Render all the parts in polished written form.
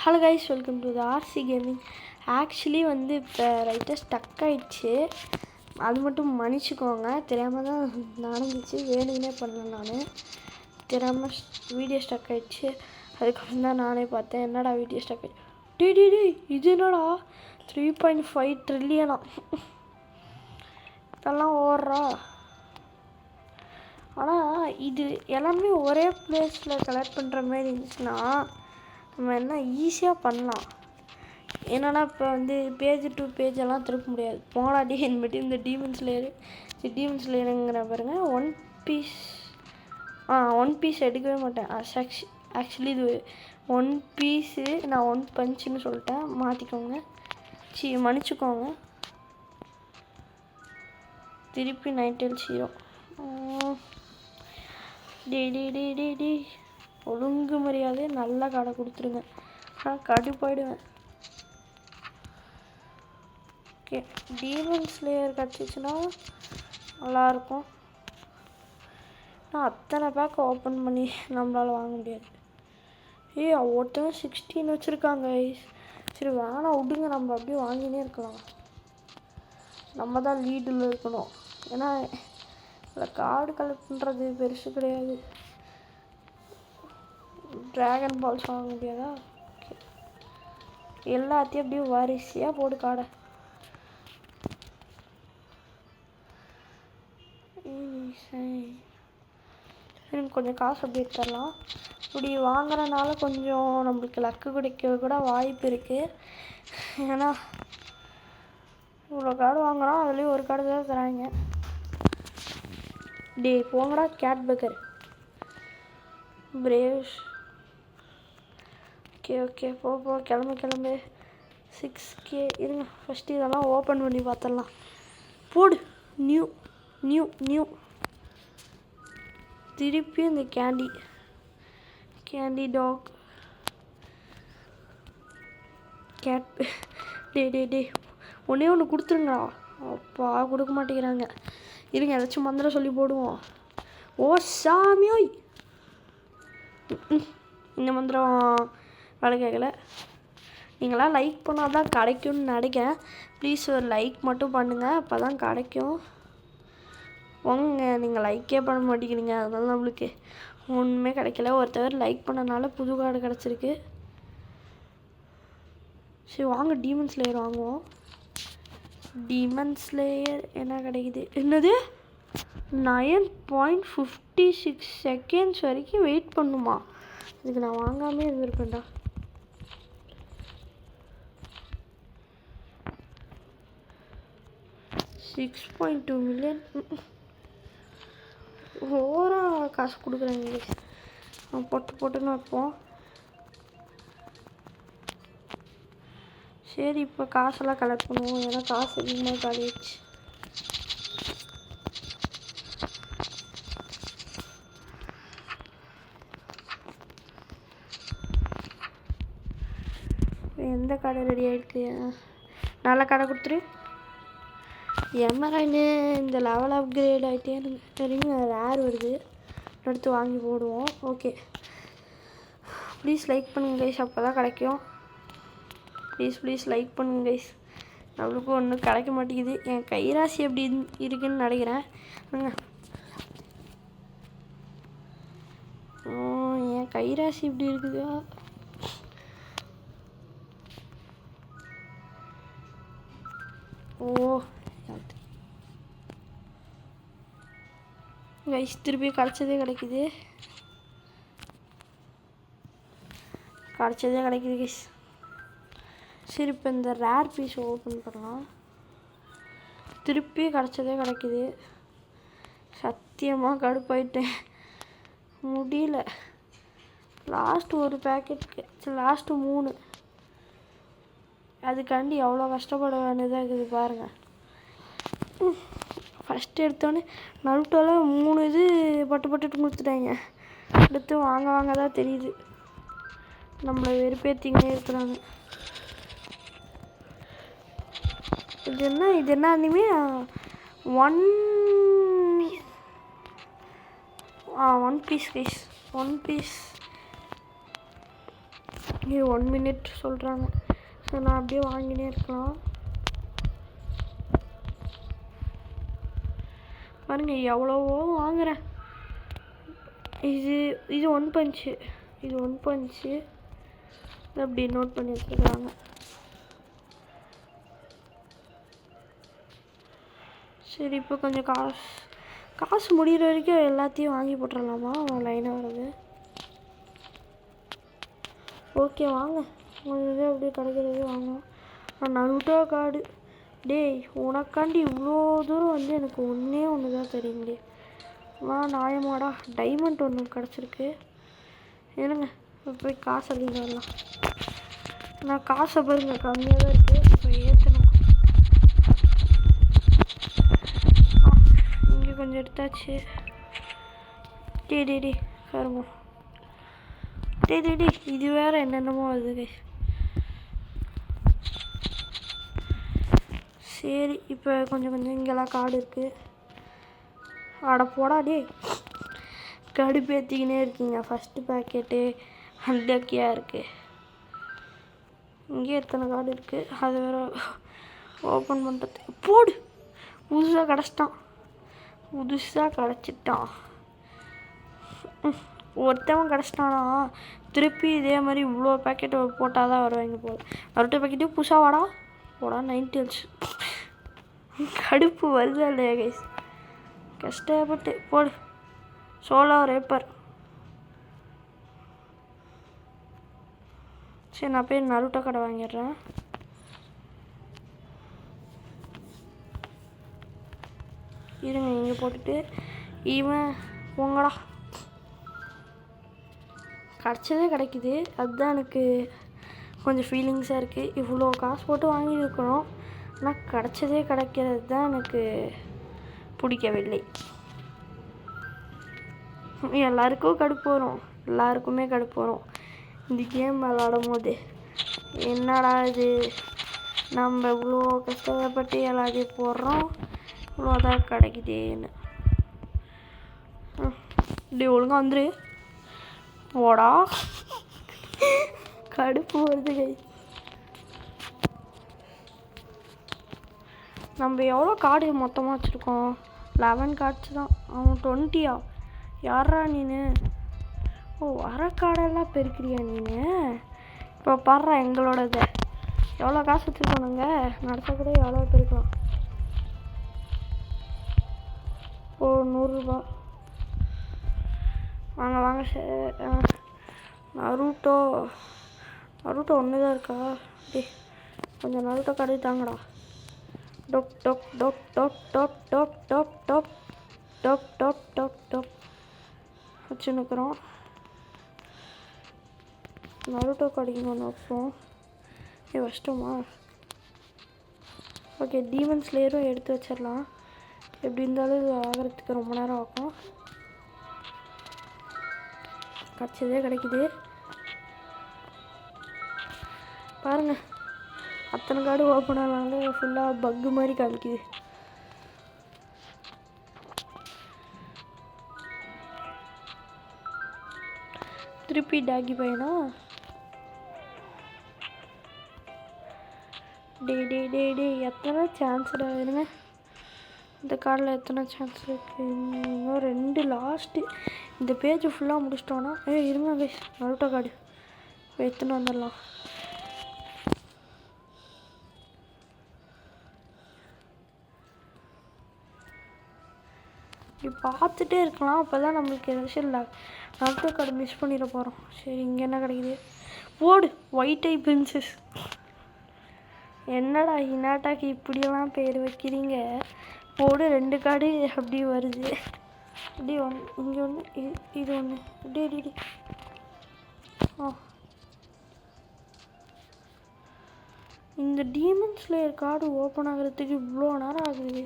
Hello guys, welcome to the RC gaming. Actually வந்து இப்போ ரைட்டாக ஸ்டக் ஆகிடுச்சு, அது மட்டும் மன்னிச்சிக்கோங்க. தெரியாமல் தான் நடந்துச்சு, வேணுங்கன்னே பண்ணேன். நான் தெரியாமல் வீடியோ ஸ்டக் ஆகிடுச்சு. அதுக்கப்புறம் தான் நானே பார்த்தேன், என்னடா வீடியோ ஸ்டக் ஆகிடுச்சு. டி இது என்னடா 3.5 ட்ரில்லியனா, இதெல்லாம் ஓடுறா. ஆனால் இது எல்லாமே ஒரே பிளேஸில் கலெக்ட் பண்ணுற மாதிரி இருந்துச்சுன்னா நம்ம என்ன ஈஸியாக பண்ணலாம். என்னென்னா இப்போ வந்து பேஜ் டு பேஜ் எல்லாம் திருப்ப முடியாது. போனா டிஎன் பட்டி இந்த டீமன்ஸ் லேயருங்கிற பாருங்கள். ஒன் பீஸ் எடுக்கவே மாட்டேன். ஆக்சுவலி இது 1 பீஸு, நான் 1 பஞ்சுன்னு சொல்லிட்டேன், மாற்றிக்கோங்க, மன்னிச்சிக்கோங்க. திருப்பி 9 டி ஒழுங்கு மரியாதை நல்ல கடை கொடுத்துருங்க. ஆனால் கடுப்பாயிடுவேன். ஓகே, டீமன் ஸ்லேயர் கிடச்சிச்சின்னா நல்லாயிருக்கும். ஆனால் அத்தனை பேக் ஓப்பன் பண்ணி நம்மளால் வாங்க முடியாது. ஒருத்தன் 16 வச்சுருக்காங்க. சரி வேணாம் விடுங்க, நம்ம அப்படியே வாங்கினே இருக்கலாம். நம்ம தான் லீடில் இருக்கணும். ஏன்னா இதில் கார்டு கலெக்ட் பண்ணுறது பெருசு கிடையாது. ட்ராகன் பால்ஸ் வாங்க முடியாதா? எல்லாத்தையும் அப்படியே வரிசையாக போடு காடை. கொஞ்சம் காசு அப்படியே தரலாம். இப்படி வாங்குறதுனால கொஞ்சம் நம்மளுக்கு லக்கு கிடைக்க கூட வாய்ப்பு இருக்குது. ஏன்னா இவ்வளோ கார்டு வாங்குகிறோம், அதுலேயும் ஒரு கார்டு தான் தராங்க. போங்கடா கேட் பேக்கர் பிரேவ்ஸ். ஓகே போ கிளம்பு. 6K இருங்க, ஃபஸ்ட்டு இதெல்லாம் ஓப்பன் பண்ணி பார்த்துடலாம். போடு நியூ. திருப்பி இந்த கேண்டி டாக் கேட். டே ஒன்றே ஒன்று கொடுத்துருங்கடா. அப்பா கொடுக்க மாட்டேங்கிறாங்க. இருங்க, ஏதாச்சும் மந்திரம் சொல்லி போடுவோம். ஓ சாமியோய், இந்த மந்திரம் வேலை கேட்கல. நீங்களாம் லைக் பண்ணால் தான் கிடைக்கும்னு நினைக்கிறேன். ப்ளீஸ் ஒரு லைக் மட்டும் பண்ணுங்கள், அப்போ தான் கிடைக்கும். நீங்கள் லைக்கே பண்ண மாட்டேங்கிறீங்க, அதனால நம்மளுக்கு ஒன்றுமே கிடைக்கல. ஒருத்தவர் லைக் பண்ணனால புது கார்டு கிடச்சிருக்கு. சரி வாங்க டீமன் ஸ்லேயர் வாங்குவோம். டீமன் ஸ்லேயர் என்ன கிடைக்குது? என்னது 9.56 செகண்ட்ஸ் வரைக்கும் வெயிட் பண்ணுமா? இதுக்கு நான் வாங்காமே இருந்திருப்பேன்டா. $6.2 million ஓரா காசு கொடுக்குறாங்க. போட்டுன்னு வைப்போம். சரி இப்போ காசெல்லாம் கலெக்ட் பண்ணுவோம், ஏன்னா காசு அதிகமாக காலியாச்சு. எந்த கடை ரெடி ஆகிருக்கு? நல்ல கடை கொடுத்துரு. எமராய்டு இந்த லெவல் அப்கிரேட் ஆகிட்டே தெரியுங்க, ரேர் வருது, எடுத்து வாங்கி போடுவோம். ஓகே, ப்ளீஸ் லைக் பண்ணுங்க கைஸ், அப்போ தான் கிடைக்கும். ப்ளீஸ் லைக் பண்ணுங்க கைஸ். நம்மளுக்கு ஒன்றும் கிடைக்க மாட்டேங்குது. என் கைராசி எப்படி இருக்குன்னு நினைக்கிறேன். என் கைராசி இப்படி இருக்குதா? கைஸ் திருப்பி கிடைச்சதே கிடைக்குது கைஸ். சரி இப்போ இந்த ரேர் பீஸ் ஓப்பன் பண்ணலாம். திருப்பி கிடைச்சதே கிடைக்குது. சத்தியமாக கடுப்பாயிட்டேன், முடியல. லாஸ்ட்டு ஒரு பேக்கெட்டுக்கு, லாஸ்ட்டு 3, அதுக்காண்டி எவ்வளோ கஷ்டப்பட வேண்டியதாக இருக்குது பாருங்கள். ஃபஸ்ட்டு எடுத்தோடனே நருட்டோவில் 3 இது பட்டு கொடுத்துட்டாங்க. அடுத்து வாங்க தான் தெரியுது நம்மளை வெறுப்பேற்றிக்கினே இருக்கிறாங்க. இது என்ன அனிமே? 1 piece guys, 1 piece. இது 1 minute சொல்கிறாங்க. ஸோ நான் அப்படியே வாங்கினே இருக்கலாம். பாருங்க எவ்வளவோ வாங்குகிறேன். இது 1 பஞ்சு, இது 1 பஞ்சு அப்படி நோட் பண்ணி வச்சுருக்காங்க. சரி, இப்போ கொஞ்சம் காசு முடிகிற வரைக்கும் எல்லாத்தையும் வாங்கி போட்டுடலாமா? லைனாக வருது. ஓகே வாங்க, உங்களுக்கு அப்படியே கிடைக்கிறது வாங்க. Naruto card. டேய், உனக்காண்டி இவ்வளோ தூரம் வந்து எனக்கு ஒன்று தான் தெரியுங்களே. நியாயமாடா. டைமண்ட் ஒன்று கிடச்சிருக்கு. இருங்க போய் காசு அள்ளிட்டு வரலாம். நான் காசை பாருங்க கம்மியாக தான் இருக்குது. இப்போ ஏற்றணும். இங்கே கொஞ்சம் எடுத்தாச்சு. டே கருமோ. டே இது வேறு என்னென்னமோ வருது. சரி, இப்போ கொஞ்சம் இங்கெல்லாம் கார்டு இருக்குது. அட போடா டே, கடுப்பேற்றிக்கினே இருக்கீங்க. ஃபஸ்ட்டு பேக்கெட்டு அன்லக்கியாக இருக்குது. இங்கே எத்தனை கார்டு இருக்குது, அது வேறு ஓப்பன் பண்ணுறது. போடு, புதுசாக கிடச்சிட்டான். ஒருத்தவன் கிடச்சிட்டானா திருப்பி இதே மாதிரி இவ்வளோ பேக்கெட்டு போட்டால் தான் வருவாங்க போல். நருட்டோ பேக்கெட்டு புதுசாக வாடா போடா. 90 கடுப்பு வருதா இல்லையா கைஸ்? கஷ்டப்பட்டு போடு. Solo rapper. சரி, நான் போய் நருட்டோ கடை வாங்கிடுறேன். இருங்க இங்கே போட்டுட்டு இவன் போங்கடா. கிடச்சதே கிடைக்குது, அதுதான் எனக்கு கொஞ்சம் ஃபீலிங்ஸாக இருக்குது. இவ்வளோ காசு போட்டு வாங்கியிருக்கிறோம், ஆனால் கிடச்சதே கிடைக்கிறது தான் எனக்கு பிடிக்கவில்லை. எல்லாருக்கும் கடுப்பு வரும், எல்லாருக்குமே கடுப்பு வரும் இந்த கேம் விளாடும் போது. என்னடா இது, நம்ம இவ்வளோ கஷ்டப்பட்டு எல்லாத்தையும் போடுறோம், இவ்வளோதான் கிடைக்குதேன்னு. இப்படி ஒழுங்காக வந்துரு போடா. கடுப்பு வருது கை. நம்ம எவ்வளோ கார்டு மொத்தமாக வச்சுருக்கோம்? 11 கார்ட்ஸ் தான். அவன் 20யா? யாரா நீனு? ஓ, வர கார்டெல்லாம் பெருக்கிறியா நீனு? இப்போ பாடுறா எங்களோடது எவ்வளோ காசு வச்சுருக்கோம். நாங்கள் நடத்த கூட எவ்வளோ பெருக்கலாம். ஓ, 100 ரூபா. வாங்க சார். நருட்டோ ஒன்று தான் இருக்கா? டே, கொஞ்சம் நருட்டோ கடை தாங்கடா. டொக் டொக் டொக் டொக் டொக் டொக் டொக் டொக் டொக் டொக் டொக் டொக் வச்சுன்னுக்குறோம். நருட்டோ கடைக்கு ஒன்று வைப்போம். வச்சிட்டோமா? ஓகே, டீமன் ஸ்லேயரும் எடுத்து வச்சிடலாம். எப்படி இருந்தாலும் இது ஆகிறதுக்கு ரொம்ப நேரம் ஆகும். கிடச்சதே கிடைக்குது பாருங்க. அத்தனை கார்டு ஓப்பன் ஆனாலும் ஃபுல்லாக பக்கு மாதிரி காமிக்குது. திருப்பி டாகி பையனா? டே எத்தனை சான்ஸ்டா இருங்க. இந்த கார்டில் எத்தனை சான்ஸ் இருக்குது? இன்னும் 2 லாஸ்ட்டு. இந்த பேஜ் ஃபுல்லாக முடிச்சிட்டோன்னா இருங்க கைஸ், நருட்டோ கார்டு எடுத்துன்னு வந்துடலாம். இப்படி பார்த்துட்டே இருக்கலாம், அப்போ தான் நம்மளுக்கு ஏதாச்சும் இல்லை. நருட்டோ கார்டு மிஸ் பண்ணிட போகிறோம். சரி, இங்கே என்ன கிடைக்குது? போடு, ஒயிட் ஐ பிரின்சஸ். என்னடா இனாட்டாக்கு இப்படியெல்லாம் பேர் வைக்கிறீங்க? போடு, 2 கார்டு அப்படி வருது. அப்படி ஒன்று, இங்கே ஒன்று, இது ஒன்று. டே இந்த டீமன் ஸ்லேயர் கார்டு ஓப்பன் ஆகிறதுக்கு இவ்வளோ நேரம் ஆகுது.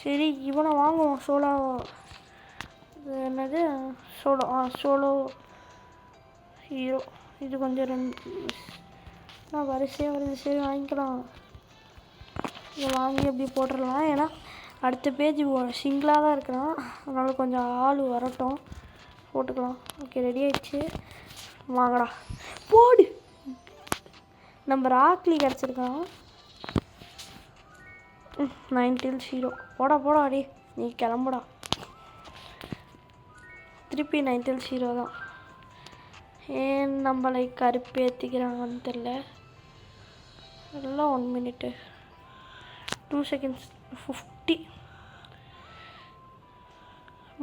சரி, இவனை வாங்குவோம். சோலோ என்னது? Solo hero. இது கொஞ்சம் 2 வரிசையாக வருது. சரி, வாங்கிக்கலாம். இதை வாங்கி அப்படி போட்டுடலாம். ஏன்னா அடுத்த பேஜ் சிங்கிளாக தான் இருக்கிறான், அதனால் கொஞ்சம் ஆள் வரட்டும் போட்டுக்கலாம். ஓகே ரெடி ஆயிடுச்சு. வாங்கடா போடு. நம்ம ராக்லி கிடச்சிருக்கான். 9 0. போடா போடா அடி, நீ கிளம்புடா. திருப்பி 9 0 தான். ஏன் நம்மளை கருப்பேற்றிக்கிறாங்கன்னு தெரில. எல்லாம் 1 minute 2 seconds 50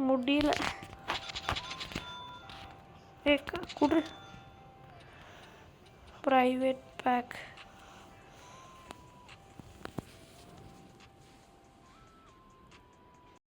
முடியல. குடு ப்ரைவேட் பேக்.